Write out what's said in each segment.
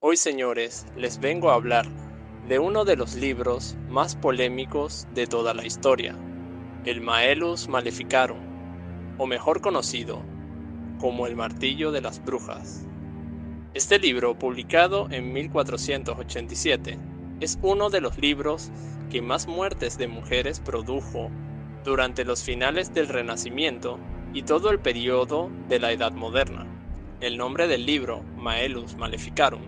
Hoy, señores, les vengo a hablar de uno de los libros más polémicos de toda la historia, el Maelus Maleficarum, o mejor conocido como el Martillo de las Brujas. Este libro, publicado en 1487, es uno de los libros que más muertes de mujeres produjo durante los finales del Renacimiento y todo el periodo de la Edad Moderna. El nombre del libro, Maelus Maleficarum,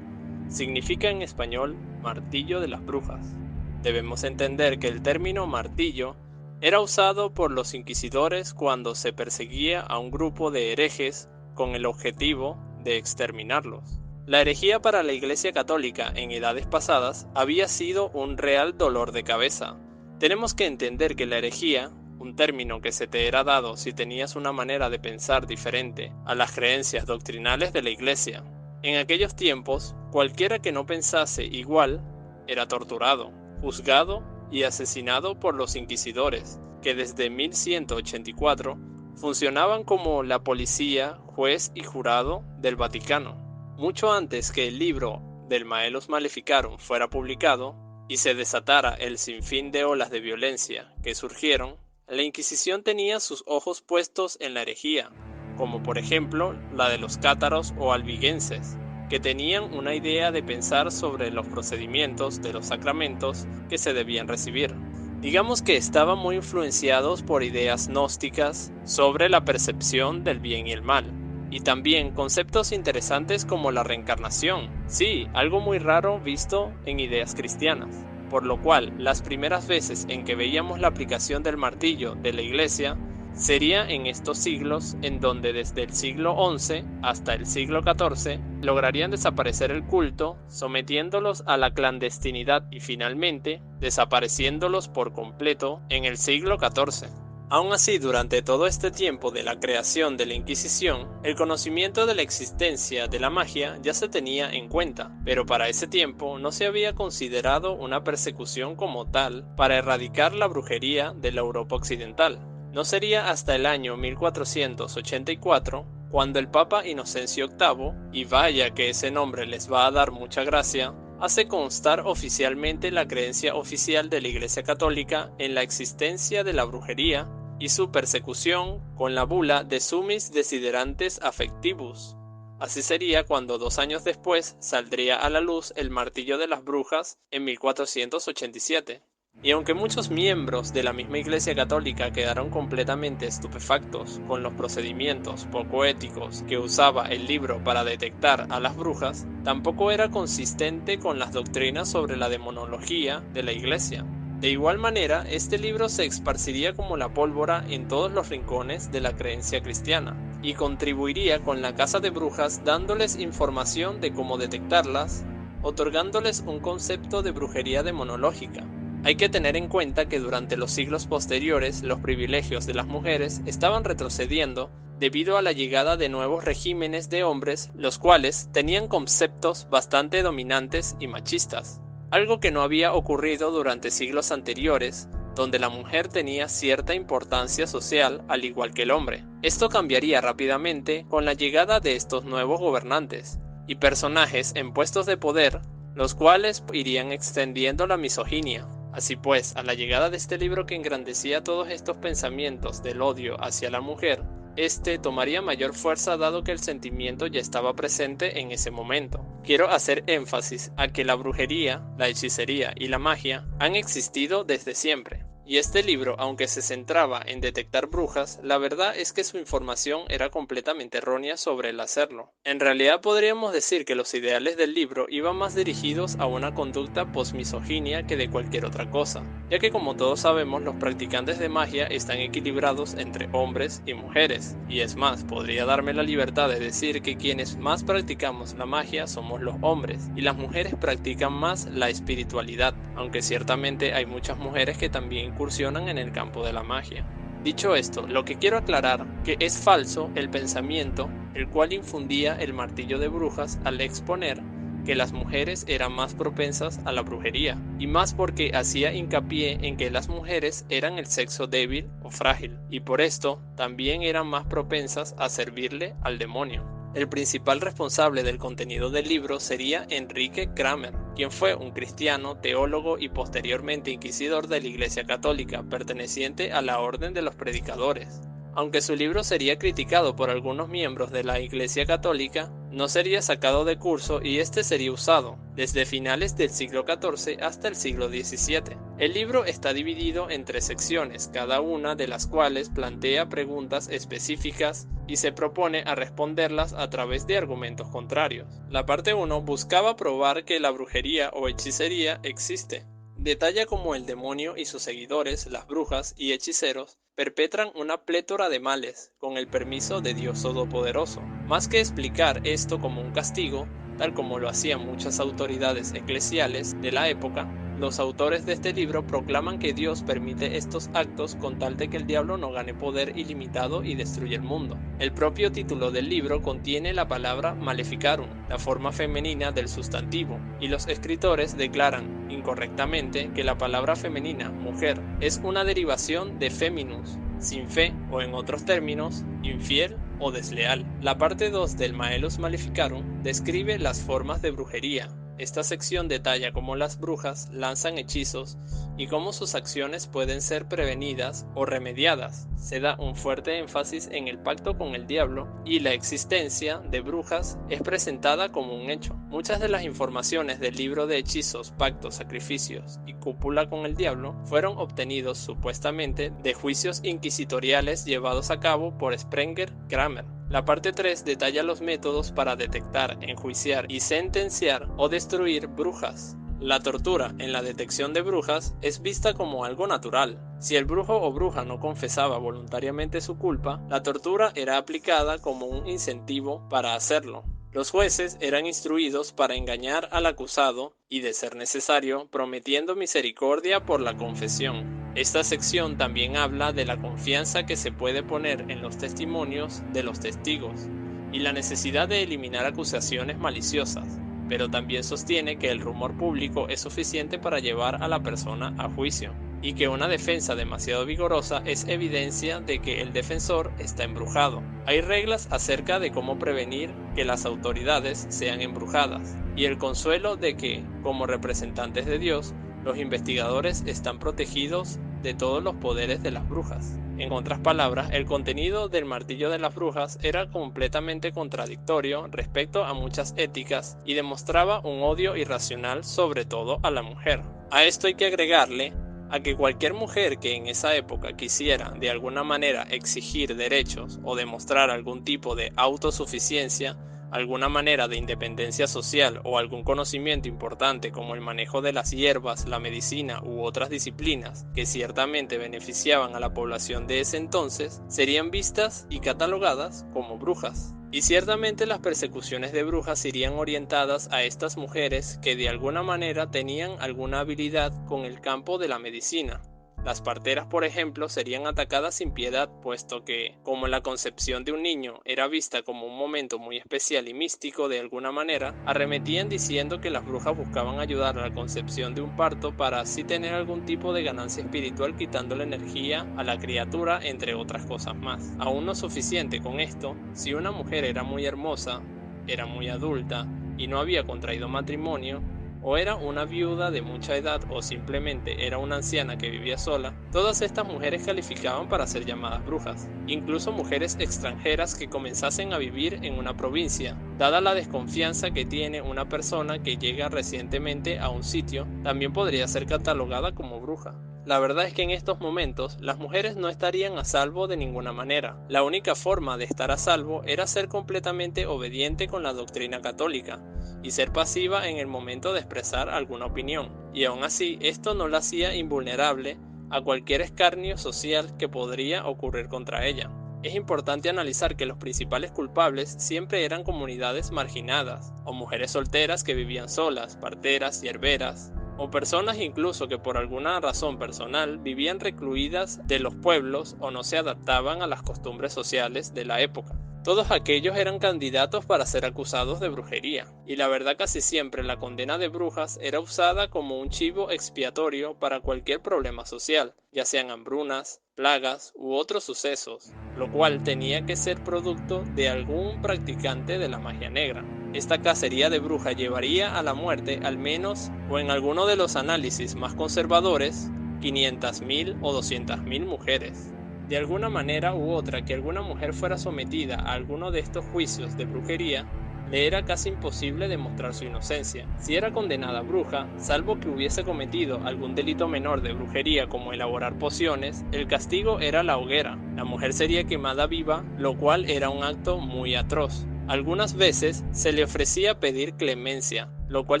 significa en español martillo de las brujas. Debemos entender que el término martillo era usado por los inquisidores cuando se perseguía a un grupo de herejes con el objetivo de exterminarlos. La herejía para la Iglesia Católica en edades pasadas había sido un real dolor de cabeza. Tenemos que entender que la herejía, un término que se te era dado si tenías una manera de pensar diferente a las creencias doctrinales de la Iglesia. En aquellos tiempos, cualquiera que no pensase igual era torturado, juzgado y asesinado por los inquisidores, que desde 1184 funcionaban como la policía, juez y jurado del Vaticano. Mucho antes que el libro del Maelus Maleficarum fuera publicado y se desatara el sinfín de olas de violencia que surgieron, la Inquisición tenía sus ojos puestos en la herejía, como por ejemplo la de los cátaros o albigenses, que tenían una idea de pensar sobre los procedimientos de los sacramentos que se debían recibir. Digamos que estaban muy influenciados por ideas gnósticas sobre la percepción del bien y el mal, y también conceptos interesantes como la reencarnación, sí, algo muy raro visto en ideas cristianas. Por lo cual, las primeras veces en que veíamos la aplicación del martillo de la Iglesia sería en estos siglos en donde desde el siglo XI hasta el siglo XIV lograrían desaparecer el culto, sometiéndolos a la clandestinidad y finalmente desapareciéndolos por completo en el siglo XIV. Aún así, durante todo este tiempo de la creación de la Inquisición, el conocimiento de la existencia de la magia ya se tenía en cuenta, pero para ese tiempo no se había considerado una persecución como tal para erradicar la brujería de la Europa occidental. No sería hasta el año 1484 cuando el Papa Inocencio VIII, y vaya que ese nombre les va a dar mucha gracia, hace constar oficialmente la creencia oficial de la Iglesia Católica en la existencia de la brujería y su persecución con la bula de Summis Desiderantes Affectivus. Así sería cuando 2 años después saldría a la luz el Martillo de las Brujas en 1487. Y aunque muchos miembros de la misma Iglesia Católica quedaron completamente estupefactos con los procedimientos poco éticos que usaba el libro para detectar a las brujas, tampoco era consistente con las doctrinas sobre la demonología de la Iglesia. De igual manera, este libro se esparciría como la pólvora en todos los rincones de la creencia cristiana, y contribuiría con la caza de brujas dándoles información de cómo detectarlas, otorgándoles un concepto de brujería demonológica. Hay que tener en cuenta que durante los siglos posteriores los privilegios de las mujeres estaban retrocediendo debido a la llegada de nuevos regímenes de hombres, los cuales tenían conceptos bastante dominantes y machistas, algo que no había ocurrido durante siglos anteriores, donde la mujer tenía cierta importancia social al igual que el hombre. Esto cambiaría rápidamente con la llegada de estos nuevos gobernantes y personajes en puestos de poder, los cuales irían extendiendo la misoginia. Así pues, a la llegada de este libro que engrandecía todos estos pensamientos del odio hacia la mujer, este tomaría mayor fuerza dado que el sentimiento ya estaba presente en ese momento. Quiero hacer énfasis a que la brujería, la hechicería y la magia han existido desde siempre. Y este libro, aunque se centraba en detectar brujas, la verdad es que su información era completamente errónea sobre el hacerlo. En realidad podríamos decir que los ideales del libro iban más dirigidos a una conducta posmisoginia que de cualquier otra cosa, ya que como todos sabemos los practicantes de magia están equilibrados entre hombres y mujeres, y es más, podría darme la libertad de decir que quienes más practicamos la magia somos los hombres, y las mujeres practican más la espiritualidad, aunque ciertamente hay muchas mujeres que también incursionan en el campo de la magia. Dicho esto, lo que quiero aclarar que es falso el pensamiento el cual infundía el martillo de brujas al exponer que las mujeres eran más propensas a la brujería, y más porque hacía hincapié en que las mujeres eran el sexo débil o frágil, y por esto también eran más propensas a servirle al demonio. El principal responsable del contenido del libro sería Enrique Kramer, quien fue un cristiano, teólogo y posteriormente inquisidor de la Iglesia Católica, perteneciente a la Orden de los Predicadores. Aunque su libro sería criticado por algunos miembros de la Iglesia Católica, no sería sacado de curso y este sería usado desde finales del siglo XIV hasta el siglo XVII. El libro está dividido en 3 secciones, cada una de las cuales plantea preguntas específicas y se propone a responderlas a través de argumentos contrarios. La parte 1 buscaba probar que la brujería o hechicería existe. Detalla cómo el demonio y sus seguidores, las brujas y hechiceros, perpetran una plétora de males con el permiso de Dios Todopoderoso. Más que explicar esto como un castigo, tal como lo hacían muchas autoridades eclesiales de la época, los autores de este libro proclaman que Dios permite estos actos con tal de que el diablo no gane poder ilimitado y destruya el mundo. El propio título del libro contiene la palabra maleficarum, la forma femenina del sustantivo, y los escritores declaran incorrectamente que la palabra femenina, mujer, es una derivación de feminus, sin fe, o en otros términos, infiel o desleal. La parte 2 del Maelus Maleficarum describe las formas de brujería. Esta sección detalla cómo las brujas lanzan hechizos y cómo sus acciones pueden ser prevenidas o remediadas. Se da un fuerte énfasis en el pacto con el diablo y la existencia de brujas es presentada como un hecho. Muchas de las informaciones del libro de hechizos, pactos, sacrificios y cúpula con el diablo fueron obtenidos supuestamente de juicios inquisitoriales llevados a cabo por Sprenger Kramer. La parte 3 detalla los métodos para detectar, enjuiciar y sentenciar o destruir brujas. La tortura en la detección de brujas es vista como algo natural. Si el brujo o bruja no confesaba voluntariamente su culpa, la tortura era aplicada como un incentivo para hacerlo. Los jueces eran instruidos para engañar al acusado y, de ser necesario, prometiendo misericordia por la confesión. Esta sección también habla de la confianza que se puede poner en los testimonios de los testigos y la necesidad de eliminar acusaciones maliciosas, pero también sostiene que el rumor público es suficiente para llevar a la persona a juicio y que una defensa demasiado vigorosa es evidencia de que el defensor está embrujado. Hay reglas acerca de cómo prevenir que las autoridades sean embrujadas y el consuelo de que, como representantes de Dios, los investigadores están protegidos de todos los poderes de las brujas. En otras palabras, el contenido del martillo de las brujas era completamente contradictorio respecto a muchas éticas y demostraba un odio irracional sobre todo a la mujer. A esto hay que agregarle a que cualquier mujer que en esa época quisiera de alguna manera exigir derechos o demostrar algún tipo de autosuficiencia, alguna manera de independencia social o algún conocimiento importante como el manejo de las hierbas, la medicina u otras disciplinas que ciertamente beneficiaban a la población de ese entonces, serían vistas y catalogadas como brujas. Y ciertamente las persecuciones de brujas irían orientadas a estas mujeres que de alguna manera tenían alguna habilidad con el campo de la medicina. Las parteras, por ejemplo, serían atacadas sin piedad, puesto que, como la concepción de un niño era vista como un momento muy especial y místico de alguna manera, arremetían diciendo que las brujas buscaban ayudar a la concepción de un parto para así tener algún tipo de ganancia espiritual quitándole energía a la criatura, entre otras cosas más. Aún no suficiente con esto, si una mujer era muy hermosa, era muy adulta y no había contraído matrimonio, o era una viuda de mucha edad o simplemente era una anciana que vivía sola, todas estas mujeres calificaban para ser llamadas brujas. Incluso mujeres extranjeras que comenzasen a vivir en una provincia, dada la desconfianza que tiene una persona que llega recientemente a un sitio, también podría ser catalogada como bruja. La verdad es que en estos momentos las mujeres no estarían a salvo de ninguna manera. La única forma de estar a salvo era ser completamente obediente con la doctrina católica y ser pasiva en el momento de expresar alguna opinión. Y aún así, esto no la hacía invulnerable a cualquier escarnio social que podría ocurrir contra ella. Es importante analizar que los principales culpables siempre eran comunidades marginadas, o mujeres solteras que vivían solas, parteras, hierberas, o personas incluso que por alguna razón personal vivían recluidas de los pueblos o no se adaptaban a las costumbres sociales de la época. Todos aquellos eran candidatos para ser acusados de brujería, y la verdad casi siempre la condena de brujas era usada como un chivo expiatorio para cualquier problema social, ya sean hambrunas, plagas u otros sucesos, lo cual tenía que ser producto de algún practicante de la magia negra. Esta cacería de brujas llevaría a la muerte al menos, o en alguno de los análisis más conservadores, 500.000 o 200.000 mujeres. De alguna manera u otra que alguna mujer fuera sometida a alguno de estos juicios de brujería, le era casi imposible demostrar su inocencia. Si era condenada bruja, salvo que hubiese cometido algún delito menor de brujería como elaborar pociones, el castigo era la hoguera. La mujer sería quemada viva, lo cual era un acto muy atroz. Algunas veces se le ofrecía pedir clemencia, lo cual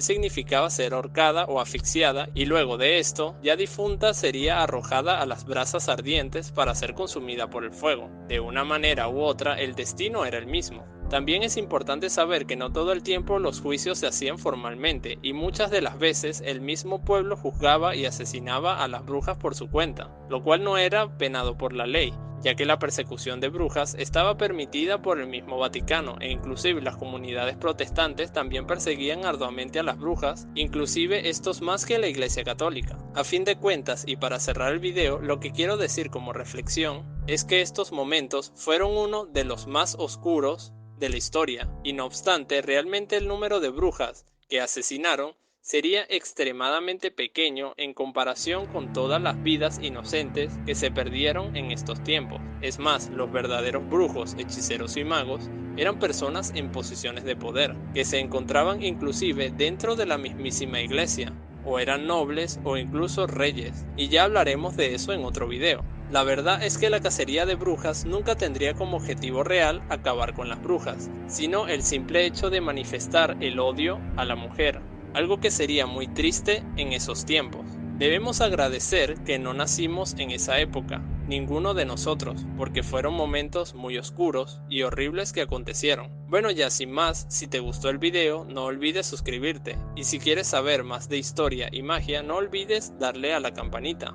significaba ser ahorcada o asfixiada, y luego de esto, ya difunta sería arrojada a las brasas ardientes para ser consumida por el fuego. De una manera u otra, el destino era el mismo. También es importante saber que no todo el tiempo los juicios se hacían formalmente, y muchas de las veces el mismo pueblo juzgaba y asesinaba a las brujas por su cuenta, lo cual no era penado por la ley, ya que la persecución de brujas estaba permitida por el mismo Vaticano, e inclusive las comunidades protestantes también perseguían arduamente a las brujas, inclusive estos más que la Iglesia Católica. A fin de cuentas, y para cerrar el video, lo que quiero decir como reflexión es que estos momentos fueron uno de los más oscuros de la historia, y no obstante, realmente el número de brujas que asesinaron sería extremadamente pequeño en comparación con todas las vidas inocentes que se perdieron en estos tiempos. Es más, los verdaderos brujos, hechiceros y magos eran personas en posiciones de poder, que se encontraban inclusive dentro de la mismísima iglesia, o eran nobles o incluso reyes, y ya hablaremos de eso en otro video. La verdad es que la cacería de brujas nunca tendría como objetivo real acabar con las brujas, sino el simple hecho de manifestar el odio a la mujer, algo que sería muy triste en esos tiempos. Debemos agradecer que no nacimos en esa época, ninguno de nosotros, porque fueron momentos muy oscuros y horribles que acontecieron. Bueno, ya sin más, si te gustó el video, no olvides suscribirte, y si quieres saber más de historia y magia, no olvides darle a la campanita.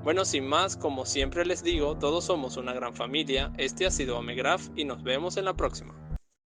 Bueno, sin más, como siempre les digo, todos somos una gran familia. Este ha sido Omegraph y nos vemos en la próxima.